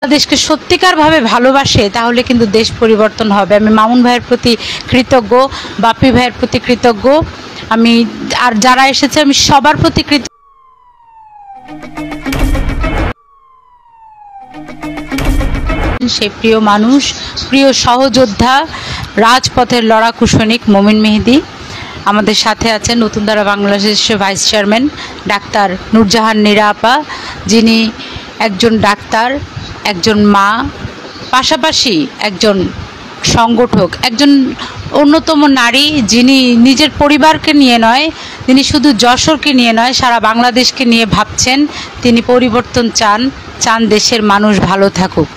দেশকে সত্যিকারভাবে ভালোবাসে তাহলে কিন্তু দেশ পরিবর্তন হবে। আমি মামুন ভাইয়ের প্রতি কৃতজ্ঞ, বাপ্পি ভাইয়ের প্রতি কৃতজ্ঞ, আমি আর যারা এসেছে আমি সবার প্রতি কৃতজ্ঞ। সেই প্রিয় মানুষ, প্রিয় সহযোদ্ধা, রাজপথের লড়াকু সৈনিক মমিন মেহেদী আমাদের সাথে আছেন। নতুন ধারা বাংলাদেশের vice chairman doctor Nurjahan Nira আপা, যিনি একজন ডাক্তার, একজন মা, পাশাপাশি একজন সংগঠক, একজন অন্যতম নারী, যিনি নিজের পরিবারকে নিয়ে নয়, তিনি শুধু যশোরকে নিয়ে নয়, সারা বাংলাদেশকে নিয়ে ভাবছেন। তিনি পরিবর্তন চান দেশের মানুষ ভালো থাকুক।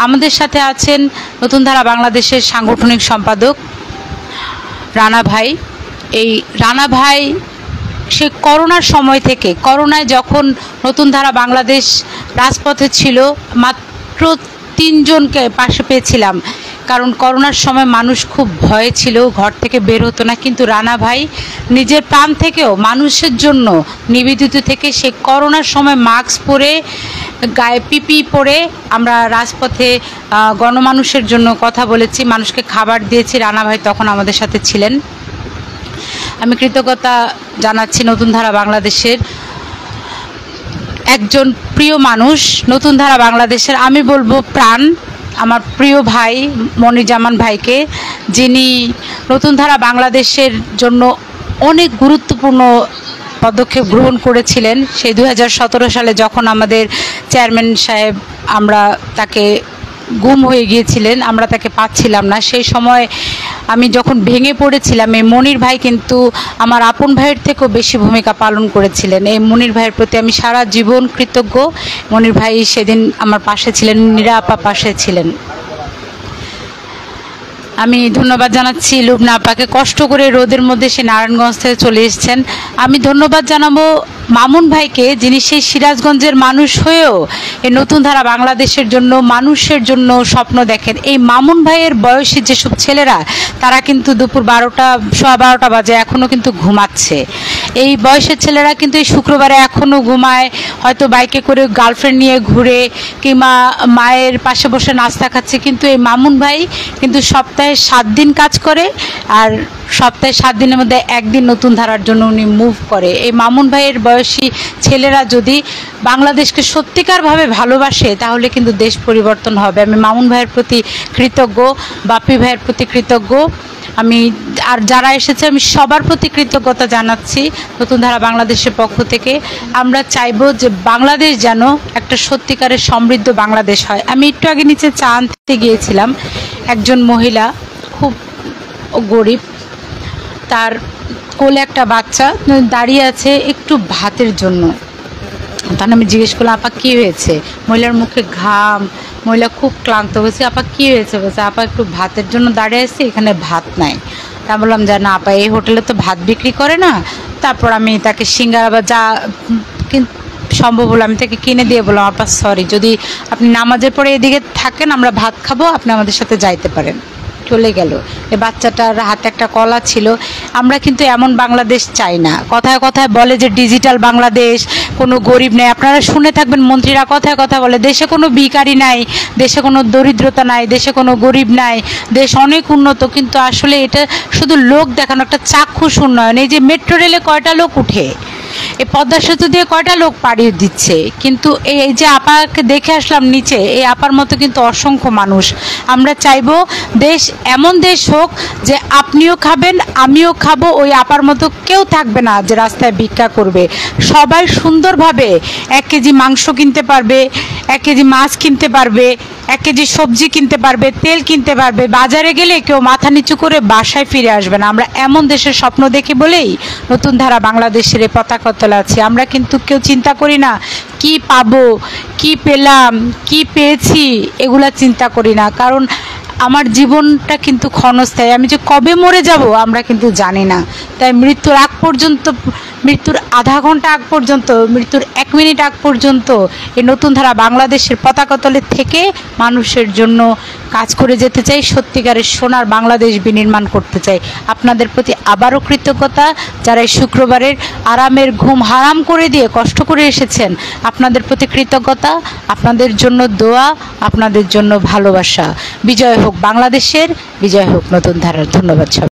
আমাদের সাথে আছেন নতুন ধারা বাংলাদেশের সাংগঠনিক সম্পাদক রানা ভাই। এই রানা ভাই সে করোনার সময় থেকে, করোনায় যখন নতুন ধারা বাংলাদেশ রাজপথে ছিল, মাত্র 3 জনকে পাশে পেয়েছিলাম, কারণ করোনার সময় মানুষ খুব ভয়ে ছিল, ঘর থেকে বের হতো না। কিন্তু রানা ভাই নিজের প্রাণ থেকেও মানুষের জন্য নিবেদিত থেকে সে করোনার সময় মাস্ক পরে, গায়ে পিপি পরে আমরা রাজপথে গণমানুষের জন্য কথা বলেছি, মানুষকে খাবার দিয়েছি। রানা ভাই তখন আমাদের সাথে ছিলেন। আমি কৃতজ্ঞতা জানাচ্ছি নতুন ধারা বাংলাদেশের একজন প্রিয় মানুষ, নতুন ধারা বাংলাদেশের আমি বলবো প্রাণ, আমার প্রিয় ভাই মনিরুজ্জামান ভাইকে, যিনি নতুন ধারা বাংলাদেশের জন্য অনেক গুরুত্বপূর্ণ পদক্ষেপ গ্রহণ করেছিলেন। সেই 2017 সালে যখন আমাদের চেয়ারম্যান সাহেব, আমরা তাকে গুম হয়ে গিয়েছিলেন, আমরা তাকে পাচ্ছিলাম না, সেই সময় আমি যখন ভেঙে পড়েছিলাম, এই মনির ভাই কিন্তু আমার আপন ভাইয়ের থেকেও বেশি ভূমিকা পালন করেছিলেন। এই মনির ভাইয়ের প্রতি আমি সারা জীবন কৃতজ্ঞ। মনির ভাই সেদিন আমার পাশে ছিলেন, নীরা আপা পাশে ছিলেন। আমি ধন্যবাদ জানাচ্ছি লুবনা আপাকে, কষ্ট করে রোদের মধ্যে সে নারায়ণগঞ্জ থেকে চলে এসেছেন। আমি ধন্যবাদ জানাবো মামুন ভাইকে, যিনি সেই সিরাজগঞ্জের মানুষ হয়েও এই নতুন ধারা বাংলাদেশের জন্য, মানুষের জন্য স্বপ্ন দেখেন। এই মামুন ভাইয়ের বয়সী যেসব ছেলেরা, তারা কিন্তু দুপুর 12টা, সোয়া 12টা বাজে এখনও কিন্তু ঘুমাচ্ছে। এই বয়সের ছেলেরা কিন্তু এই শুক্রবারে এখনও ঘুমায়, হয়তো বাইকে করে গার্লফ্রেন্ড নিয়ে ঘুরে, কিংবা মায়ের পাশে বসে নাস্তা খাচ্ছে। কিন্তু এই মামুন ভাই কিন্তু সপ্তাহে 7 দিন কাজ করে, আর সপ্তাহে 7 দিনের মধ্যে 1 দিন নতুন ধারার জন্য উনি মুভ করে। এই মামুন ভাইয়ের বয়সী ছেলেরা যদি বাংলাদেশকে সত্যিকারভাবে ভালোবাসে তাহলে কিন্তু দেশ পরিবর্তন হবে। আমি মামুন ভাইয়ের প্রতি কৃতজ্ঞ, বাপ্পি ভাইয়ের প্রতি কৃতজ্ঞ, আমি আর যারা এসেছে আমি সবার প্রতি কৃতজ্ঞতা জানাচ্ছি নতুন ধারা বাংলাদেশের পক্ষ থেকে। আমরা চাইবো যে বাংলাদেশ যেন একটা সত্যিকারের সমৃদ্ধ বাংলাদেশ হয়। আমি একটু আগে নিচে চা আনতে গিয়েছিলাম, একজন মহিলা খুব গরিব, তার কোলে একটা বাচ্চা দাঁড়িয়ে আছে একটু ভাতের জন্য। তখন আমি জিজ্ঞেস করলাম, আপা কী হয়েছে? মহিলার মুখে ঘাম, মহিলা খুব ক্লান্ত হয়েছে। আপা কী হয়েছে? বলছে, আপা একটু ভাতের জন্য দাঁড়িয়ে আসছি, এখানে ভাত নাই। তা বললাম যে না আপা, এই হোটেলে তো ভাত বিক্রি করে না। তারপর আমি তাকে সিঙ্গারা বা যা সম্ভব হলো আমি তাকে কিনে দিয়ে বললাম, আপা সরি, যদি আপনি নামাজের পরে এদিকে থাকেন, আমরা ভাত খাবো, আপনি আমাদের সাথে যাইতে পারেন। চলে গেল। এই বাচ্চাটার হাতে একটা কলা ছিল। আমরা কিন্তু এমন বাংলাদেশ চাই না। কথায় কথায় বলে যে ডিজিটাল বাংলাদেশ, কোনো গরিব নেই। আপনারা শুনে থাকবেন মন্ত্রীরা কথায় কথা বলে দেশে কোনো ভিখারি নাই, দেশে কোনো দরিদ্রতা নাই, দেশে কোনো গরিব নাই, দেশ অনেক উন্নত। কিন্তু আসলে এটা শুধু লোক দেখানো, একটা চাক্ষুষ উন্নয়ন। এই যে মেট্রো রেলে কয়টা লোক উঠে, এই পদ্মা সেতু দিয়ে কয়টা লোক পাড়ি দিচ্ছে, কিন্তু এই যে আপাকে দেখে আসলাম নিচে, এই আপার মতো কিন্তু অসংখ্য মানুষ। আমরা চাইবো দেশ এমন দেশ হোক যে আপনিও খাবেন, আমিও খাবো, ওই আপার মতো কেউ থাকবে না যে রাস্তায় ভিক্ষা করবে। সবাই সুন্দরভাবে 1 কেজি মাংস কিনতে পারবে, 1 কেজি মাছ কিনতে পারবে, 1 কেজি সবজি কিনতে পারবে, তেল কিনতে পারবে। বাজারে গেলে কেউ মাথা নিচু করে বাসায় ফিরে আসবে না। আমরা এমন দেশের স্বপ্ন দেখি বলেই নতুন ধারা বাংলাদেশের এই পতাকা তলে আছি। আমরা কিন্তু কেউ চিন্তা করি না কি পাবো, কি পেলাম, কি পেয়েছি, এগুলা চিন্তা করি না। কারণ আমার জীবনটা কিন্তু ক্ষণস্থায়ী, আমি যে কবে মরে যাব আমরা কিন্তু জানি না। তাই মৃত্যুর আগ পর্যন্ত মৃত্যুর আধা ঘন্টা আগ পর্যন্ত, মৃত্যুর 1 মিনিট আগ পর্যন্ত এই নতুন ধারা বাংলাদেশের পতাকা তলে থেকে মানুষের জন্য কাজ করে যেতে চাই, সত্যিকারের সোনার বাংলাদেশ বিনির্মাণ করতে চাই। আপনাদের প্রতি আবারও কৃতজ্ঞতা, যারা এই শুক্রবারের আরামের ঘুম হারাম করে দিয়ে কষ্ট করে এসেছেন, আপনাদের প্রতি কৃতজ্ঞতা, আপনাদের জন্য দোয়া, আপনাদের জন্য ভালোবাসা। বিজয় হোক বাংলাদেশের, বিজয় হোক নতুন ধারার। ধন্যবাদ সবাই।